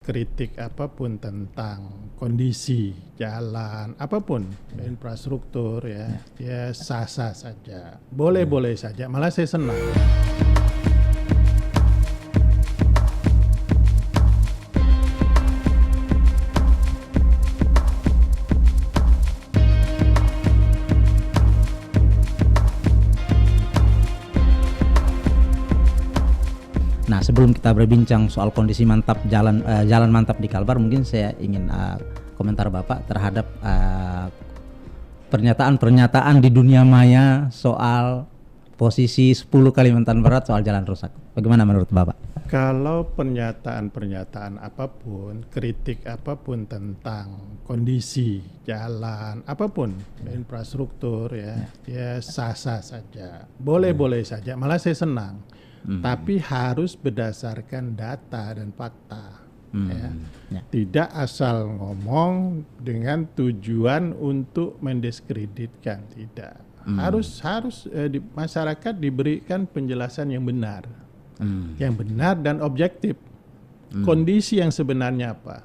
kritik apapun tentang kondisi jalan, apapun infrastruktur ya sah-sah saja, boleh-boleh saja, malah saya senang. Nah, sebelum kita berbincang soal kondisi mantap jalan mantap di Kalbar, mungkin saya ingin komentar Bapak terhadap pernyataan-pernyataan di dunia maya soal posisi 10 Kalimantan Barat soal jalan rusak. Bagaimana menurut Bapak? Kalau pernyataan-pernyataan apapun, kritik apapun tentang kondisi jalan, apapun infrastruktur ya sah-sah saja, boleh-boleh saja, malah saya senang. Tapi harus berdasarkan data dan fakta, tidak asal ngomong dengan tujuan untuk mendiskreditkan, tidak. Harus di masyarakat diberikan penjelasan yang benar, dan objektif. Kondisi yang sebenarnya apa,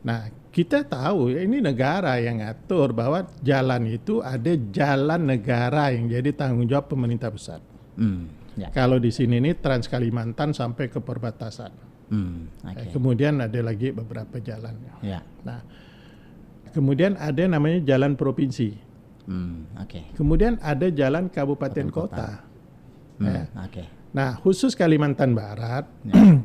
Nah, kita tahu ini negara yang ngatur bahwa jalan itu ada jalan negara yang jadi tanggung jawab pemerintah pusat. Kalau di sini ini Trans Kalimantan sampai ke perbatasan. Kemudian ada lagi beberapa jalan. Nah, kemudian ada namanya jalan provinsi. Kemudian ada jalan kabupaten kota. Nah, khusus Kalimantan Barat,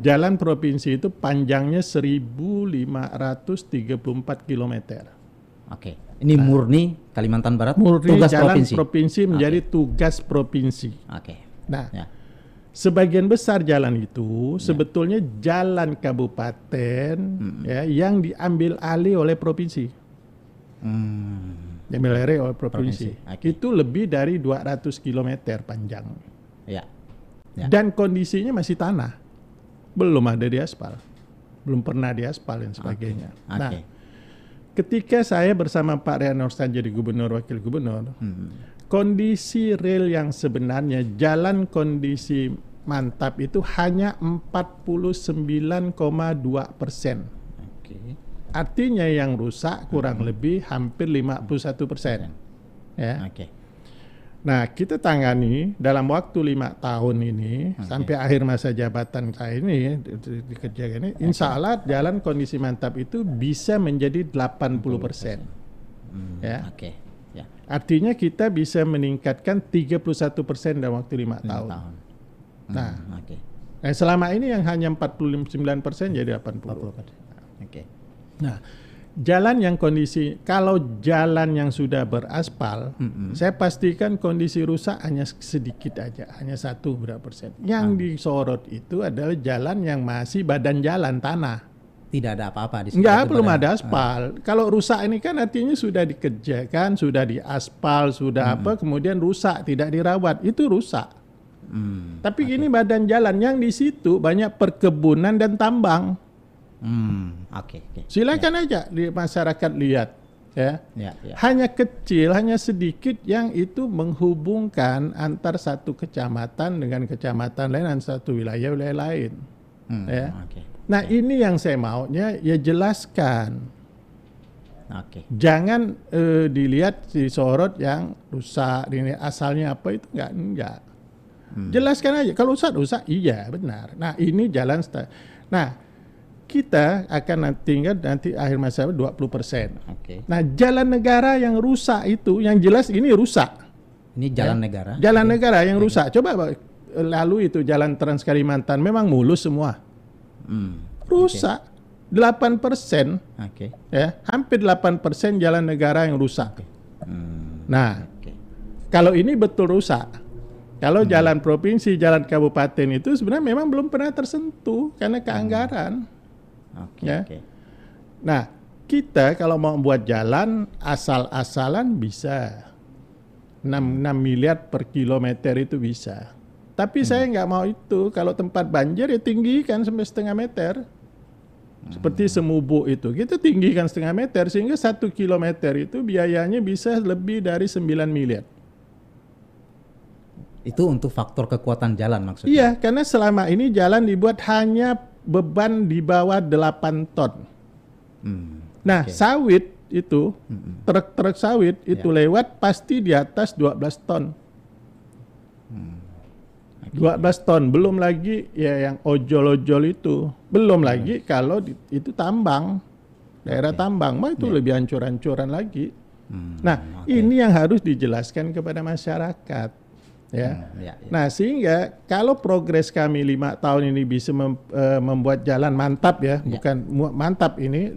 jalan provinsi itu panjangnya 1.534 km. Ini murni Kalimantan Barat, murni tugas jalan provinsi. provinsi menjadi tugas provinsi. Nah, sebagian besar jalan itu sebetulnya jalan kabupaten yang diambil alih oleh provinsi. Diambil alih oleh provinsi. Itu lebih dari 200 km panjang. Dan kondisinya masih tanah. Belum ada di aspal. Belum pernah di aspal dan sebagainya. Nah, ketika saya bersama Pak Rian Norstan jadi gubernur, wakil gubernur, kondisi real yang sebenarnya jalan kondisi mantap itu hanya 49,2%. Artinya yang rusak kurang lebih hampir 51%. Nah, kita tangani dalam waktu 5 tahun ini sampai akhir masa jabatan saya ini dikerjakan ini, insya Allah jalan kondisi mantap itu bisa menjadi 80%. Artinya kita bisa meningkatkan 31% dalam waktu 5 tahun. Nah, selama ini yang hanya 49% jadi 80%. Nah, jalan yang kondisi, kalau jalan yang sudah beraspal, saya pastikan kondisi rusak hanya sedikit aja, hanya 1% Yang disorot itu adalah jalan yang masih badan jalan tanah. Tidak ada apa-apa di situ. Belum ada aspal. Kalau rusak ini kan artinya sudah dikerjakan, sudah diaspal, sudah kemudian rusak, tidak dirawat, itu rusak. Tapi ini badan jalan yang di situ banyak perkebunan dan tambang. Silakan aja di masyarakat lihat, hanya kecil, hanya sedikit yang itu menghubungkan antar satu kecamatan dengan kecamatan lain dan satu wilayah lain. Nah, ini yang saya maunya jelaskan. Jangan dilihat disorot yang rusak, ini asalnya apa itu enggak. Jelaskan aja, kalau rusak iya benar. Nah, ini jalan. Nah, kita akan tinggal nanti akhir masa 20%. Nah, jalan negara yang rusak itu, yang jelas ini rusak. Ini jalan negara. Jalan negara yang rusak. Coba lalu itu jalan Trans Kalimantan memang mulus semua. Rusak. 8%. Hampir 8% jalan negara yang rusak. Nah, kalau ini betul rusak. Kalau jalan provinsi, jalan kabupaten itu sebenarnya memang belum pernah tersentuh karena keanggaran. Nah, kita kalau mau buat jalan asal-asalan bisa 6 miliar per kilometer itu bisa. Tapi saya nggak mau itu. Kalau tempat banjir ya tinggikan sampai 0,5 meter. Seperti Semubu itu, kita tinggikan 0,5 meter sehingga 1 kilometer itu biayanya bisa lebih dari 9 miliar. Itu untuk faktor kekuatan jalan maksudnya? Iya, karena selama ini jalan dibuat hanya beban di bawah 8 ton. Nah, sawit itu, truk-truk sawit itu lewat pasti di atas 12 ton. 12 ton, belum lagi ya yang ojol-ojol itu. Belum lagi kalau itu tambang, daerah tambang, mah itu lebih hancur-hancuran lagi. Nah, ini yang harus dijelaskan kepada masyarakat. Ya. Nah, sehingga kalau progres kami 5 tahun ini bisa membuat jalan mantap ya, bukan mantap ini,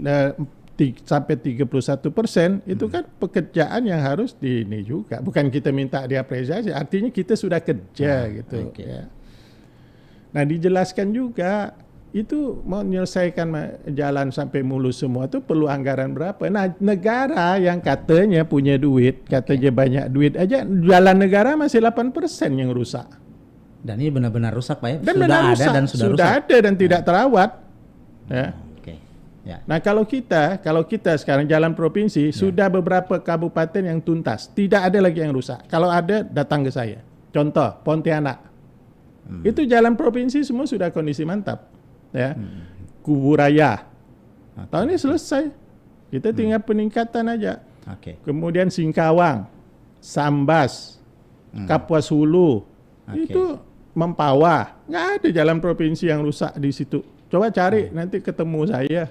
sampai 31%, itu kan pekerjaan yang harus ini juga. Bukan kita minta diapresiasi, artinya kita sudah kerja gitu. Ya. Nah, dijelaskan juga itu mau menyelesaikan jalan sampai mulus semua itu perlu anggaran berapa. Nah, negara yang katanya punya duit, katanya banyak duit aja, jalan negara masih 8% yang rusak. Dan ini benar-benar rusak Pak ya? Dan sudah ada dan sudah rusak. Ada dan tidak terawat. Ya. Ya. Nah, kalau kita sekarang jalan provinsi sudah beberapa kabupaten yang tuntas, tidak ada lagi yang rusak. Kalau ada datang ke saya. Contoh Pontianak, itu jalan provinsi semua sudah kondisi mantap, ya. Kuburaya, tahun ini selesai, kita tinggal peningkatan aja. Kemudian Singkawang, Sambas, Kapuas Hulu, itu Mempawah, nggak ada jalan provinsi yang rusak di situ. Coba cari nanti ketemu saya.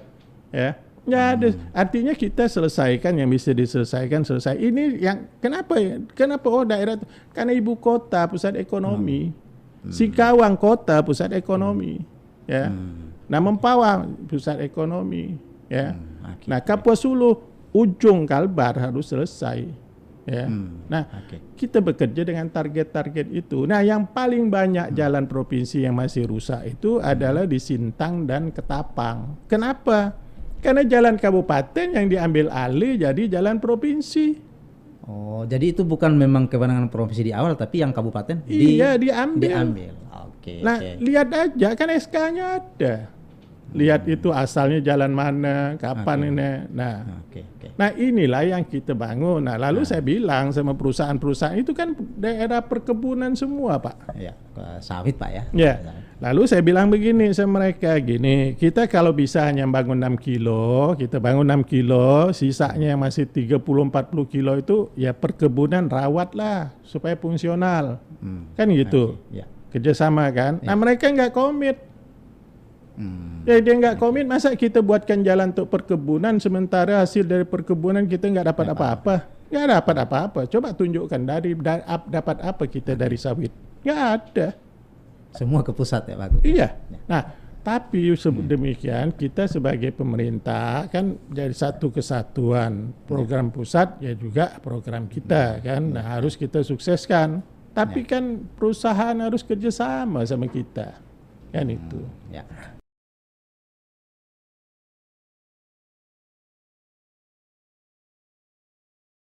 Ya, nggak ada. Artinya kita selesaikan yang bisa diselesaikan selesai. Ini yang kenapa daerah itu? Karena ibu kota pusat ekonomi, Singkawang kota pusat ekonomi, ya. Nah, Mempawah pusat ekonomi, ya. Nah, Kapuas Hulu ujung Kalbar harus selesai, ya. Nah, kita bekerja dengan target-target itu. Nah, yang paling banyak jalan provinsi yang masih rusak itu adalah di Sintang dan Ketapang. Kenapa? Karena jalan kabupaten yang diambil alih jadi jalan provinsi. Oh, jadi itu bukan memang kewenangan provinsi di awal, tapi yang kabupaten diambil. Lihat aja, kan SK-nya ada. Lihat itu asalnya jalan mana, kapan ini. Nah, inilah yang kita bangun. Nah, lalu saya bilang sama perusahaan-perusahaan itu kan daerah perkebunan semua, Pak. Ya, sawit, Pak ya. Ya. Lalu saya bilang begini sama mereka, gini, kita kalau bisa hanya bangun 6 kilo, kita bangun 6 kilo, sisanya yang masih 30-40 kilo itu ya perkebunan rawatlah supaya fungsional. Kan gitu. Kerjasama kan. Nah, mereka nggak komit. Ya, dia nggak komit, masa kita buatkan jalan untuk perkebunan sementara hasil dari perkebunan kita nggak dapat apa-apa. Nggak dapat apa-apa. Coba tunjukkan dapat apa kita dari sawit. Nggak ada. Semua ke pusat ya Pak. Iya. Nah, tapi demikian kita sebagai pemerintah kan jadi satu kesatuan. Program pusat ya juga program kita kan. Nah, harus kita sukseskan. Tapi kan perusahaan harus kerjasama sama kita. Kan itu. Ya.